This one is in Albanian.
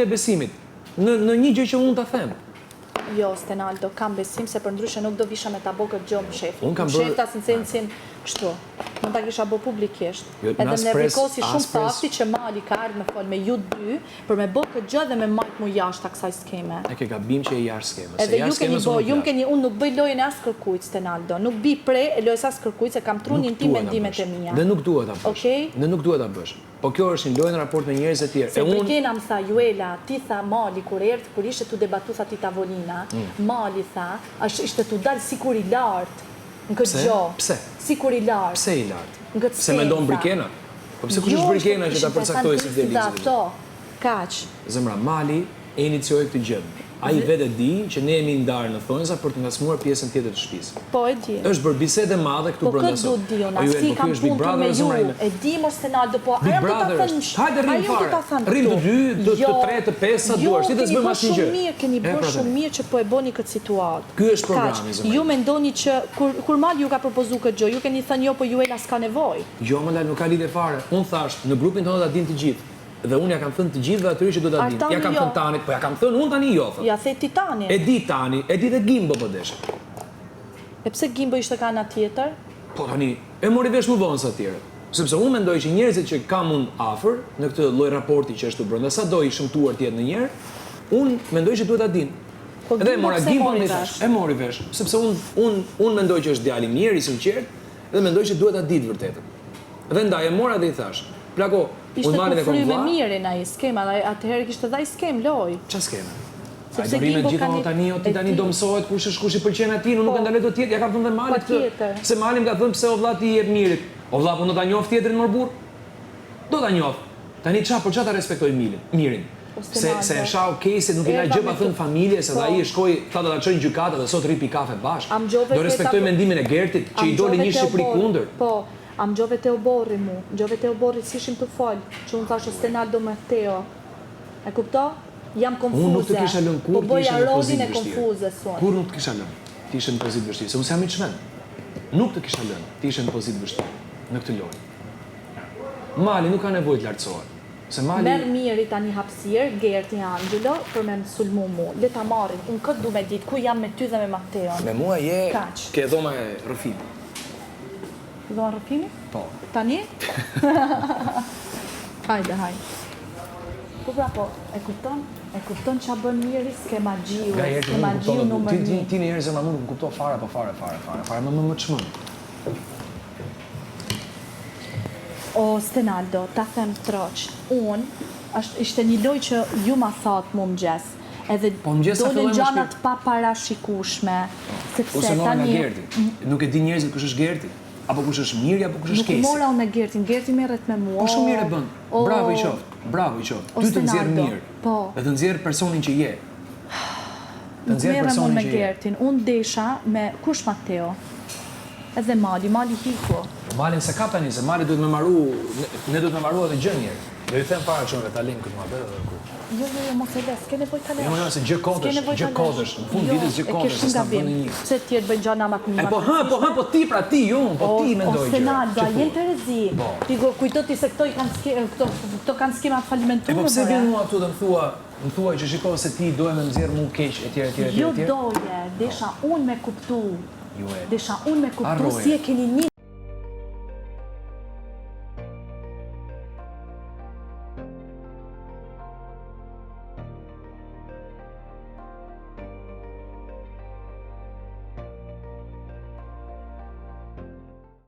e besimit. Në një gjë që unë ta them. Jo, Stenaldo, kam besim se për ndryshe nuk do visha me ta bo këtë gjë më shefi. Unë kam Shefta në sensin kështu. Mund ta kisha bo publikisht. Jo, Edhe në rikosi shumë fakti që Mali ka ardhë me folë me ju dy për me bo këtë gjë dhe me majtë mu jashtë kësaj skeme. E ke gabim që e jashtë skemës. Edhe ju keni bo, unë nuk bëj lojën e as kërkujt, Stenaldo. Nuk bi pre e lojës as kërkujt se kam trunin ti mendimet e mia. Dhe nuk duhet ta bësh. Dhe nuk duhet ta bësh. Po kjo është një lojë në raport me njerëz e tjerë. Se Brigena më tha, Juela, ti tha Mali kur erdhë, kur ishte tu debatu tha ti tavolina, Mali tha, ishte tu dalë sikur i lartë në këtë gjo. Pse? Sikur i lartë. Pse i lartë? Në këtë Se mendon Brigena? Po pse kush është Brigena që ta përcaktoi si delizë? Ato, kaq. Zemra, Mali e inicioi këtë gjë. Ai vetë di që ne jemi ndarë në thonjza për të ngacmuar pjesën tjetër të shtëpisë. Po e di. Është bërë bisedë e madhe këtu brenda sot. Po këtë du di unë, as ti kam puntur me ju, e di mos Stenaldo, po Big Brother, hajde rrim fare. Rrim të dy, të tre, të pesë, sa duash. Ti të s'bëm asnjë gjë. Keni bërë shumë mirë që po e bëni këtë situatë. Ky është programi, zemra. Ju mendoni që kur Mali ju ka propozuar këtë gjë, ju keni thënë jo, po Juela s'ka nevojë. Jo, më lal, nuk ka lidhje fare. Unë thash, në grupin tonë ta dinë të gjithë. Dhe unë ja kam thënë të gjithë dhe atyre që do ta dinë. Ja kam thënë Tanit, po ja kam thënë unë tani jo. Ja the ti Tani. E di Tani, e di dhe Gimbo po deshe. E pse Gimbo ishte ka ana tjetër? Po tani, e mori vesh më vonë sa tjerë. Sepse unë mendoj që njerëzit që kam unë afër në këtë lloj raporti që është brenda, sado i shëmtuar tjetër në njëherë, unë mendoj që duhet ta dinë. Edhe e mora Gimbo në vesh. E mori vesh, sepse unë mendoj që është djalë i mirë, i sinqert, dhe mendoj që duhet ta ditë vërtetën. Dhe ndaj e mora dhe i thash, plako, ishte ku fry me mirin ai skema, atëherë kishte dhaj skem loj. Ç'a skema? Ai do rinë gjithmonë tani do mësohet kush është kush i pëlqen atij, unë nuk e ndaloj dot tjetër, ja kam thënë Malit këtë. Se Mali më ka thënë pse o vlla ti jep mirit. O vlla po do ta njoh tjetrin më burr. Do ta njoh. Tani ç'a po ç'a ta respektoj mirin. Se e shau kese nuk i na gjë pa thënë familjes, edhe ai shkoi, tha do ta çojnë gjykatë dhe sot ripi kafe bashkë. Do respektoj mendimin e Gertit që i doli një Shqipëri kundër. Po. Am gjove te oborri mu, gjove te oborri si ishim të falë, që unë thashë Stenaldo me Teo. E kupto? Jam konfuze. Unë nuk të kisha lënë kur të ishe në pozitë vështirë. Kur nuk të kisha lënë, të ishe në pozitë vështirë, se unë jam i çmend. Nuk të kisha lënë, të ishe në pozitë vështirë, në këtë lojë. Mali nuk ka nevojë të lartësohet. Se Mali... Merë miri tani hapësirë, Gerti Angelo, për me sulmu mu. Le ta marrin, unë këtë du me ditë, ku jam me ty dhe me Mateo. Me mua je ke dhoma e rrëfimit. Dhoma rrëfimi? Po. Tani? Hajde. Po pra po, e kupton që a bën miri, s'ke magjiu, s'ke magjiu numër një. Ti një herë se ma mund më kupto fare, po fare, më çmën. O, Stenaldo, ta them troq, unë, ishte një loj që ju ma thot mu mëgjes, edhe dolin gjanat pa parashikueshme, sepse tani... Nuk e di njerëzit kush është Gerti? Apo kush është Miri, apo kush është Kesi? Nuk mora unë me Gertin, Gerti merret me mua. Po shumë mirë e bën, bravo i qoftë. Ty të nxjerr mirë, dhe të nxjerr personin që je. Nuk merrem unë me Gertin, unë desha me kush Mateo, edhe Mali hiku. Malin se ka tani, se Mali duhet me maru, ne duhet me maru edhe gjë njërë. Do ju them para që unë ta lejmë këtë muhabet edhe kur. Jo, mos e lë, s'ke nevojë ta lësh. Jo, se gjë kodësh, në fund vitës gjë kodësh, s'ka bënë një. Pse ti bën gjana më të mira? Po ti pra ti, po ti mendoj gjë. O Stenaldo, a jeni Terezi? Ti kujto ti se këto kanë skema falimentuar. Po pse vjen mua këtu dhe më thuaj që shikoj se ti doje me nxjerr mua keq etj. Jo doje, desha unë me kuptu. Si e keni një